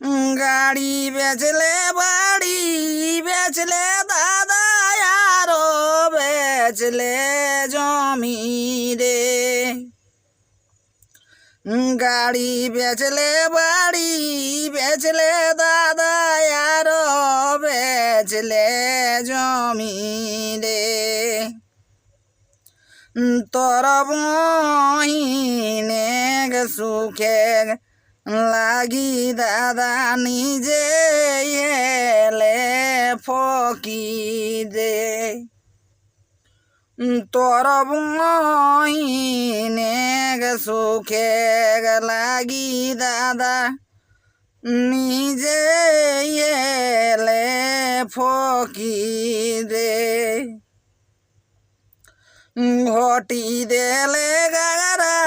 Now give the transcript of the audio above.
গাড়ি বেচলে বাড়ি বেচলে দাদা আরো বেচলে জমি রে। গাড়ি বেচলে বাড়ি বেচলে দাদা আরো বেচলে জমি রে। তোর বহিনে সুখে লাগি দাদা নিজে এলে ফকি দে। তোর বহিনে সুখে লাগি দাদা নিজে এলে ফকি দে। ঘটি দেলে গারা